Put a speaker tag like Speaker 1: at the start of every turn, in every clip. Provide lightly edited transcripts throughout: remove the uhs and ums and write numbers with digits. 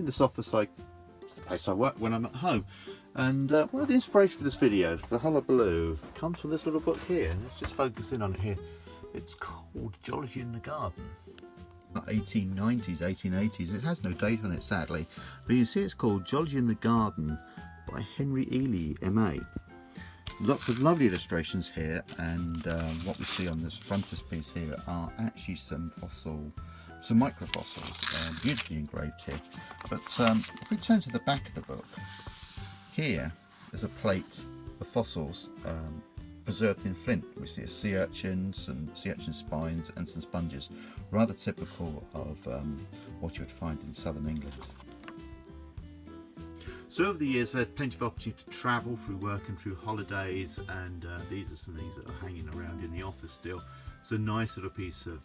Speaker 1: this office, it's the place I work when I'm at home. And one of the inspiration for this video, for the hullabaloo, comes from this little book here. Let's just focus in on it here. It's called Geology in the Garden. 1890s, 1880s. It has no date on it, sadly. But you see it's called Geology in the Garden by Henry Ely, MA. Lots of lovely illustrations here, and what we see on this frontispiece here are actually some microfossils, beautifully engraved here. But if we turn to the back of the book, here is a plate of fossils preserved in flint. We see a sea urchin, some sea urchin spines and some sponges, rather typical of what you would find in southern England. So over the years I've had plenty of opportunity to travel through work and through holidays, and these are some things that are hanging around in the office still. It's a nice little piece of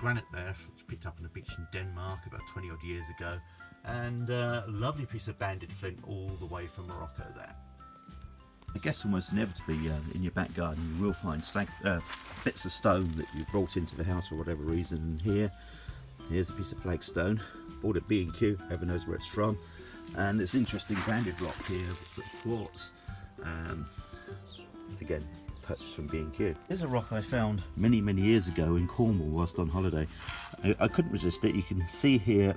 Speaker 1: granite there, picked up on a beach in Denmark about 20 odd years ago, and a lovely piece of banded flint all the way from Morocco there. I guess almost inevitably in your back garden you will find bits of stone that you've brought into the house for whatever reason. And here's a piece of flagstone, bought at B&Q, heaven knows where it's from. And this interesting banded rock here, quartz, again purchased from B&Q. Here's a rock I found many years ago in Cornwall whilst on holiday. I couldn't resist it. You can see here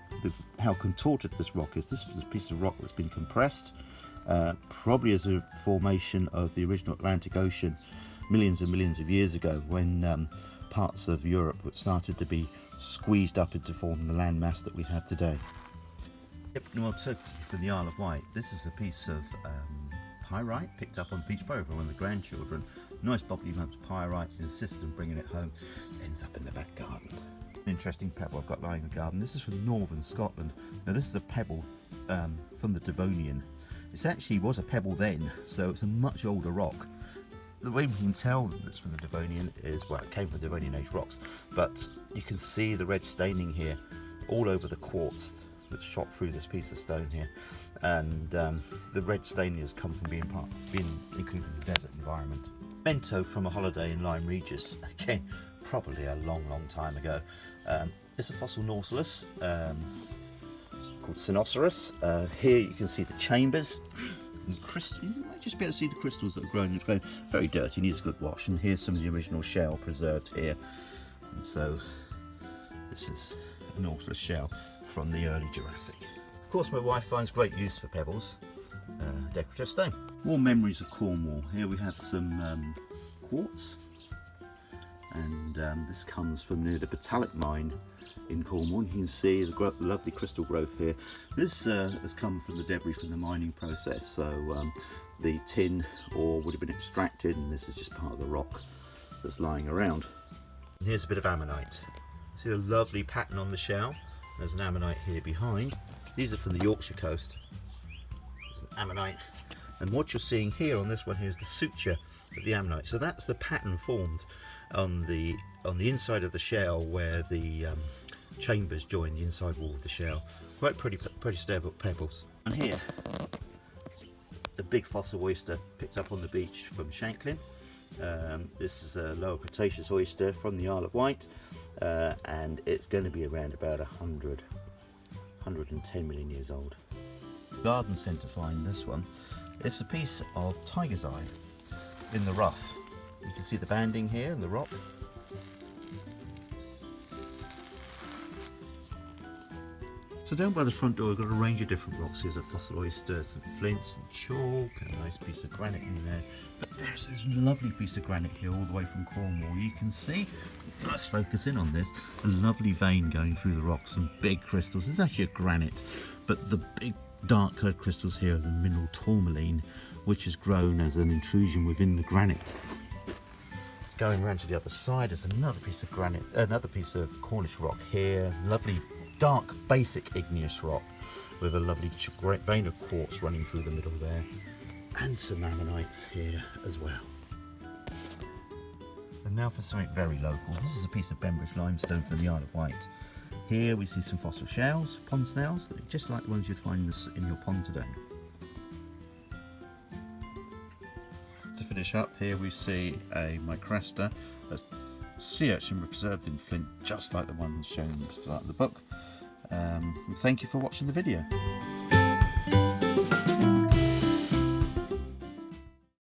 Speaker 1: how contorted this rock is. This was a piece of rock that's been compressed, probably as a formation of the original Atlantic Ocean millions and millions of years ago, when parts of Europe started to be squeezed up into forming the landmass that we have today. From the Isle of Wight. This is a piece of pyrite picked up on the beach by one of the grandchildren. Nice bubbly lumps of pyrite, insisted on bringing it home. Ends up in the back garden. An interesting pebble I've got lying in the garden. This is from northern Scotland. Now this is a pebble from the Devonian. It actually was a pebble then, so it's a much older rock. The way we can tell that it's from the Devonian is, well, it came from Devonian age rocks, but you can see the red staining here all over the quartz that's shot through this piece of stone here, and the red staining has come from being included in the desert environment. Memento from a holiday in Lyme Regis, again probably a long time ago. It's a fossil Nautilus called Cynoceros. Here you can see the chambers and you might just be able to see the crystals that are growing. It's growing very dirty, needs a good wash, and here's some of the original shell preserved here. And so this is a Nautilus shell from the early Jurassic. Of course my wife finds great use for pebbles, decorative stone. More memories of Cornwall. Here we have some quartz, and this comes from near the Batallic mine in Cornwall. You can see the lovely crystal growth here. This has come from the debris from the mining process, so the tin ore would have been extracted, and this is just part of the rock that's lying around. And here's a bit of ammonite. See the lovely pattern on the shell. There's an ammonite here behind. These are from the Yorkshire coast. There's an ammonite, and what you're seeing here on this one here is the suture of the ammonite. So that's the pattern formed on the inside of the shell where the chambers join the inside wall of the shell. Quite pretty stable pebbles. And here, the big fossil oyster picked up on the beach from Shanklin. This is a lower Cretaceous oyster from the Isle of Wight, and it's going to be around about 110 million years old. Garden centre find this one. It's a piece of tiger's eye in the rough. You can see the banding here in the rock. So down by the front door, we've got a range of different rocks. Here's a fossil oyster, some flints and chalk, and a nice piece of granite in there. But there's this lovely piece of granite here all the way from Cornwall. You can see, let's focus in on this, a lovely vein going through the rocks, some big crystals. It's actually a granite, but the big dark coloured crystals here are the mineral tourmaline, which has grown as an intrusion within the granite. Going around to the other side, there's another piece of granite, another piece of Cornish rock here, lovely dark basic igneous rock with a lovely vein of quartz running through the middle there, and some ammonites here as well. And now for something very local. This is a piece of Bembridge Limestone from the Isle of Wight. Here we see some fossil shells, pond snails, just like the ones you'd find in your pond today. To finish up, here we see a micrasta, a sea urchin preserved in flint, just like the ones shown at the start of the book. Thank you for watching the video.